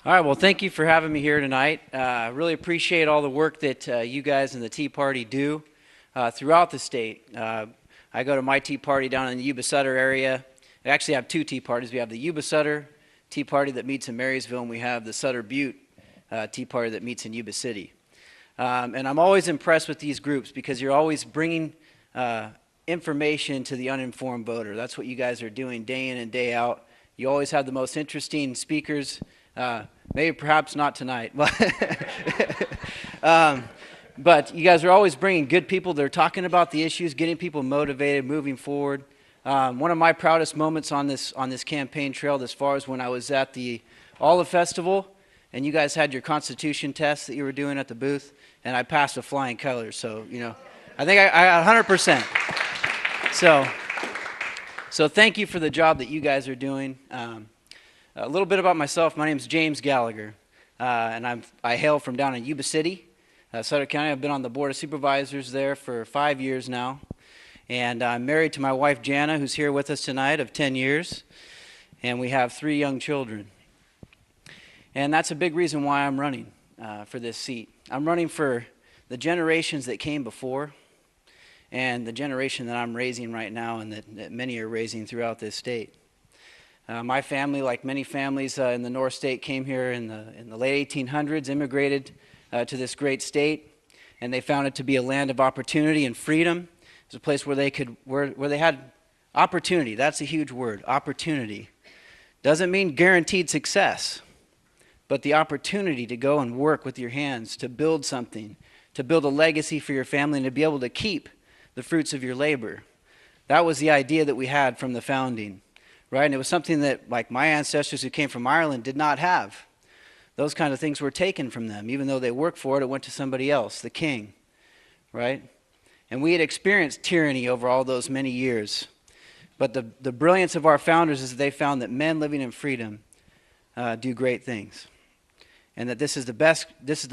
All right, well, thank you for having me here tonight. Really appreciate all the work that you guys in the Tea Party do throughout the state. I go to my Tea Party down in the Yuba Sutter area. We actually have two Tea Parties. We have the Yuba Sutter Tea Party that meets in Marysville, and we have the Sutter Butte Tea Party that meets in Yuba City. And I'm always impressed with these groups because you're always bringing information to the uninformed voter. That's what you guys are doing day in and day out. You always have the most interesting speakers. Maybe perhaps not tonight, but you guys are always bringing good people. They're talking about the issues, getting people motivated, moving forward. One of my proudest moments on this campaign trail this far is when I was at the Olive Festival, and you guys had your Constitution test that you were doing at the booth, and I passed with flying colors. So I think I 100%. So thank you for the job that you guys are doing. A little bit about myself. My name is James Gallagher, and I hail from down in Yuba City, Sutter County. I've been on the Board of Supervisors there for 5 years now, and I'm married to my wife Jana, who's here with us tonight, of 10 years, and we have 3 young children. And that's a big reason why I'm running for this seat. I'm running for the generations that came before and the generation that I'm raising right now and that many are raising throughout this state. My family, like many families in the North State, came here in the late 1800s, immigrated to this great state, and they found it to be a land of opportunity and freedom. It was a place where they had opportunity. That's a huge word, opportunity. Doesn't mean guaranteed success, but the opportunity to go and work with your hands, to build something, to build a legacy for your family, and to be able to keep the fruits of your labor. That was the idea that we had from the founding. Right, and it was something that, like my ancestors who came from Ireland, did not have. Those kind of things were taken from them. Even though they worked for it, it went to somebody else, the king. Right? And we had experienced tyranny over all those many years. But the brilliance of our founders is that they found that men living in freedom do great things. And that this is the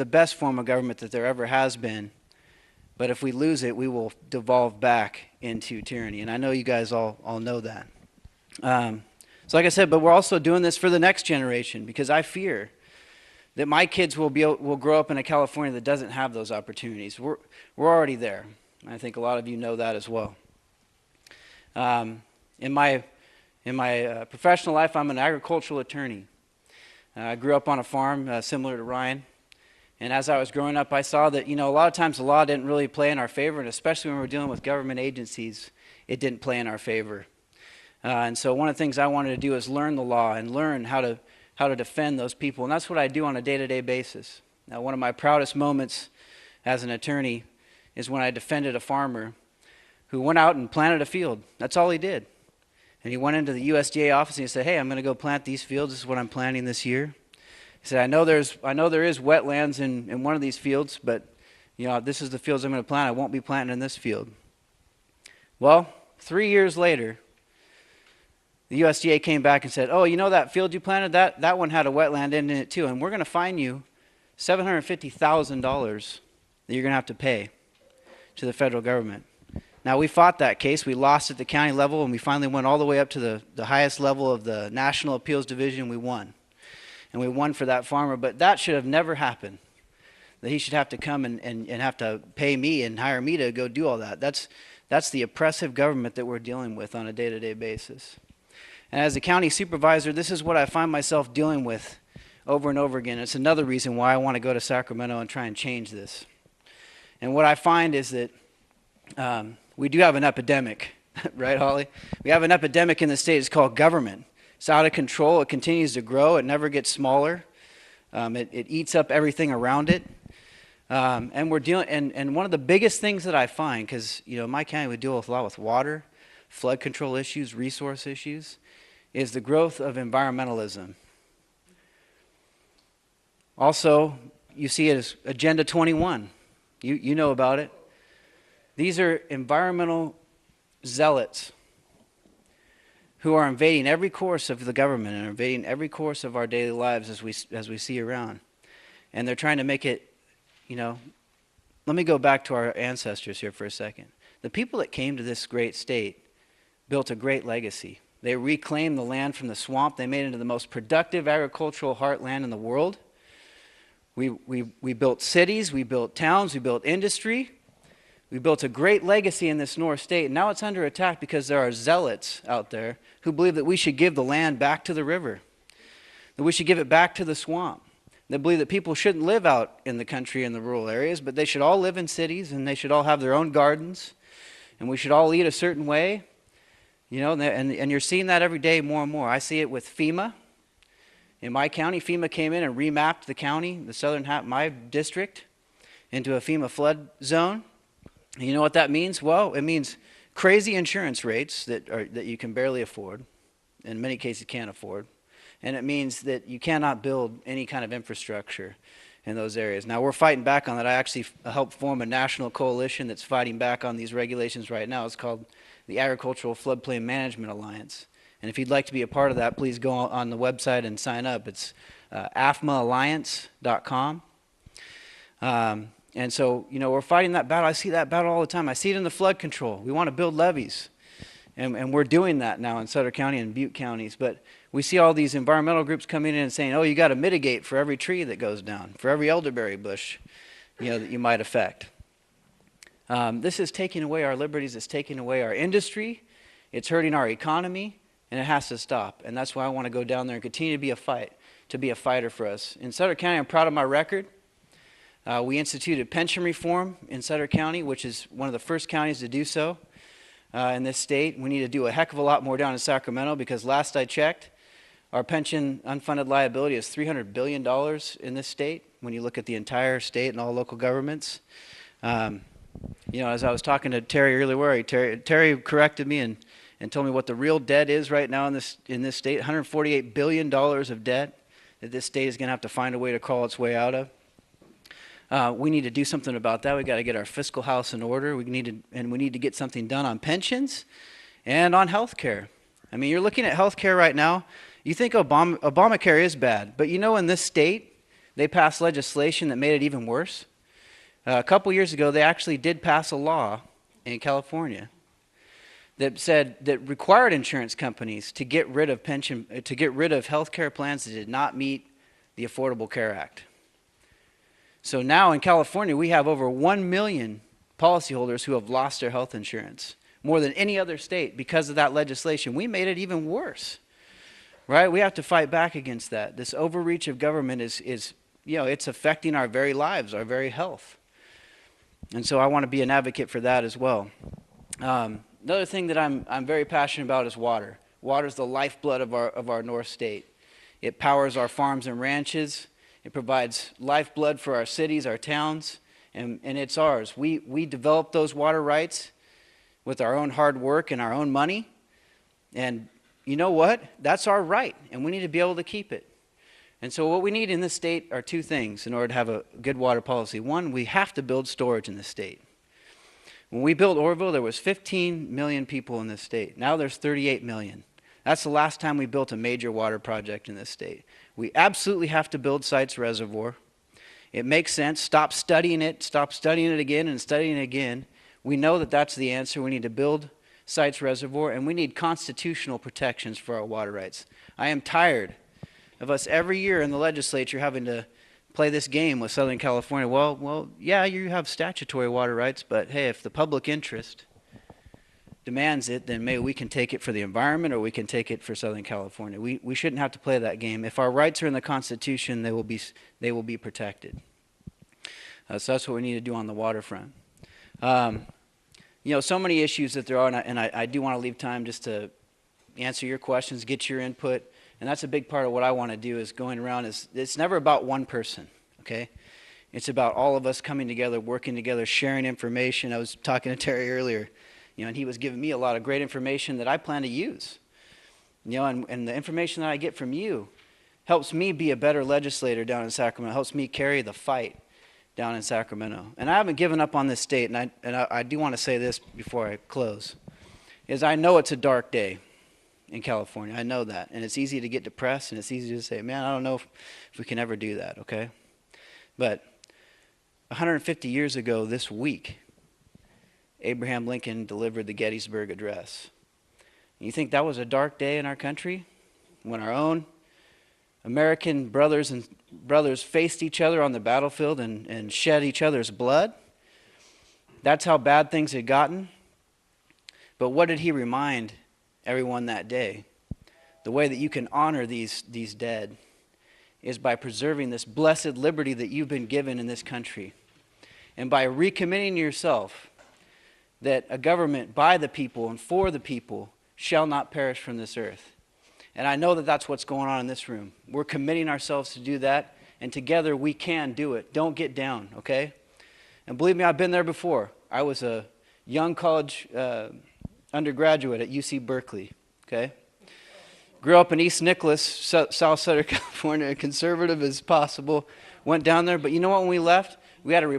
best form of government that there ever has been. But if we lose it, we will devolve back into tyranny. And I know you guys all know that. So like I said, but we're also doing this for the next generation because I fear that my kids will grow up in a California that doesn't have those opportunities. We're already there. I think a lot of you know that as well. In my professional life, I'm an agricultural attorney. I grew up on a farm similar to Ryan. And as I was growing up, I saw that, a lot of times the law didn't really play in our favor, and especially when we're dealing with government agencies, it didn't play in our favor. And so one of the things I wanted to do is learn the law and learn how to defend those people. And that's what I do on a day-to-day basis. Now, one of my proudest moments as an attorney is when I defended a farmer who went out and planted a field. That's all he did. And he went into the USDA office and he said, "Hey, I'm going to go plant these fields. This is what I'm planting this year." He said, I know there is wetlands in one of these fields, but this is the fields I'm going to plant. I won't be planting in this field. Well, 3 years later, the USDA came back and said, "Oh, that field you planted, that one had a wetland in it too, and we're going to fine you $750,000 that you're going to have to pay to the federal government." Now, we fought that case. We lost at the county level, and we finally went all the way up to the highest level of the National Appeals Division. We won. And we won for that farmer, but that should have never happened, that he should have to come and have to pay me and hire me to go do all that. That's the oppressive government that we're dealing with on a day-to-day basis. And as a county supervisor, this is what I find myself dealing with over and over again. It's another reason why I want to go to Sacramento and try and change this. And what I find is that we do have an epidemic, right, Holly? We have an epidemic in the state. It's called government. It's out of control. It continues to grow. It never gets smaller. It eats up everything around it. And we're dealing. And one of the biggest things that I find, because my county would deal with a lot with water, flood control issues, resource issues, is the growth of environmentalism. Also, you see it as Agenda 21. You know about it. These are environmental zealots who are invading every course of the government and invading every course of our daily lives as we see around. And they're trying to make it, let me go back to our ancestors here for a second. The people that came to this great state built a great legacy. They reclaimed the land from the swamp. They made it into the most productive agricultural heartland in the world. We built cities, we built towns, we built industry. We built a great legacy in this North State, and now it's under attack because there are zealots out there who believe that we should give the land back to the river, that we should give it back to the swamp. They believe that people shouldn't live out in the country in the rural areas, but they should all live in cities, and they should all have their own gardens, and we should all eat a certain way. You know, and you're seeing that every day more and more. I see it with FEMA. In my county, FEMA came in and remapped the county, the southern half, my district, into a FEMA flood zone. You know what that means? Well, it means crazy insurance rates that you can barely afford, in many cases can't afford, and it means that you cannot build any kind of infrastructure in those areas. Now, we're fighting back on that. I actually helped form a national coalition that's fighting back on these regulations right now. It's called the Agricultural Floodplain Management Alliance, and if you'd like to be a part of that, please go on the website and sign up. It's afmaalliance.com. And so, you know, we're fighting that battle. I see that battle all the time. I see it in the flood control. We want to build levees. And we're doing that now in Sutter County and Butte counties. But we see all these environmental groups coming in and saying, oh, you got to mitigate for every tree that goes down, for every elderberry bush, you know, that you might affect. This is taking away our liberties. It's taking away our industry. It's hurting our economy. And it has to stop. And that's why I want to go down there and continue to be a fighter for us. In Sutter County, I'm proud of my record. We instituted pension reform in Sutter County, which is one of the first counties to do so in this state. We need to do a heck of a lot more down in Sacramento because last I checked, our pension unfunded liability is $300 billion in this state when you look at the entire state and all local governments. You know, as I was talking to Terry earlier, Terry corrected me and told me what the real debt is right now in this state, $148 billion of debt that this state is going to have to find a way to crawl its way out of. We need to do something about that. We've got to get our fiscal house in order. We need to get something done on pensions and on health care. I mean, you're looking at health care right now. You think Obamacare is bad, but you know in this state, they passed legislation that made it even worse. A couple years ago, they actually did pass a law in California that required insurance companies to get rid of health care plans that did not meet the Affordable Care Act. So now in California, we have over 1 million policyholders who have lost their health insurance, more than any other state because of that legislation. We made it even worse, right? We have to fight back against that. This overreach of government is you know, it's affecting our very lives, our very health. And so I want to be an advocate for that as well. Another thing that I'm very passionate about is water. Water is the lifeblood of our North State. It powers our farms and ranches. It provides lifeblood for our cities, our towns, and it's ours. We developed those water rights with our own hard work and our own money. And you know what? That's our right, and we need to be able to keep it. And so what we need in this state are two things in order to have a good water policy. One, we have to build storage in this state. When we built Orville, there was 15 million people in this state. Now there's 38 million. That's the last time we built a major water project in this state. We absolutely have to build Sites Reservoir. It makes sense. Stop studying it again and studying it again. We know that that's the answer. We need to build Sites Reservoir, and we need constitutional protections for our water rights. I am tired of us every year in the legislature having to play this game with Southern California. Well, yeah, you have statutory water rights, but hey, if the public interest demands it, then maybe we can take it for the environment or we can take it for Southern California. We shouldn't have to play that game. If our rights are in the Constitution, they will be protected. So that's what we need to do on the waterfront. You know, so many issues that there are, and I do want to leave time just to answer your questions, get your input, and that's a big part of what I want to do is going around. It's never about one person, okay? It's about all of us coming together, working together, sharing information. I was talking to Terry earlier, you know, and he was giving me a lot of great information that I plan to use. You know, and the information that I get from you helps me be a better legislator down in Sacramento, helps me carry the fight down in Sacramento. And I haven't given up on this state, and I do want to say this before I close, is I know it's a dark day in California. I know that. And it's easy to get depressed, and it's easy to say, man, I don't know if we can ever do that, okay? But 150 years ago this week, Abraham Lincoln delivered the Gettysburg Address. You think that was a dark day in our country when our own American brothers faced each other on the battlefield and shed each other's blood? That's how bad things had gotten. But what did he remind everyone that day? The way that you can honor these dead is by preserving this blessed liberty that you've been given in this country, and by recommitting yourself that a government by the people and for the people shall not perish from this earth. And I know that that's what's going on in this room. We're committing ourselves to do that, and together we can do it. Don't get down, okay? And believe me, I've been there before. I was a young college undergraduate at UC Berkeley, okay? Grew up in East Nicholas, South Sutter, California, conservative as possible. Went down there, but you know what, when we left, we had a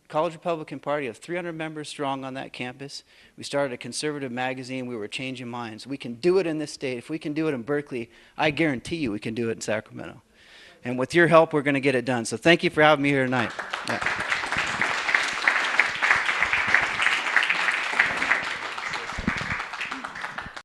college Republican Party of 300 members strong on that campus. We started a conservative magazine. We were changing minds. We can do it in this state. If we can do it in Berkeley, I guarantee you we can do it in Sacramento. And with your help, we're going to get it done. So thank you for having me here tonight. Yeah.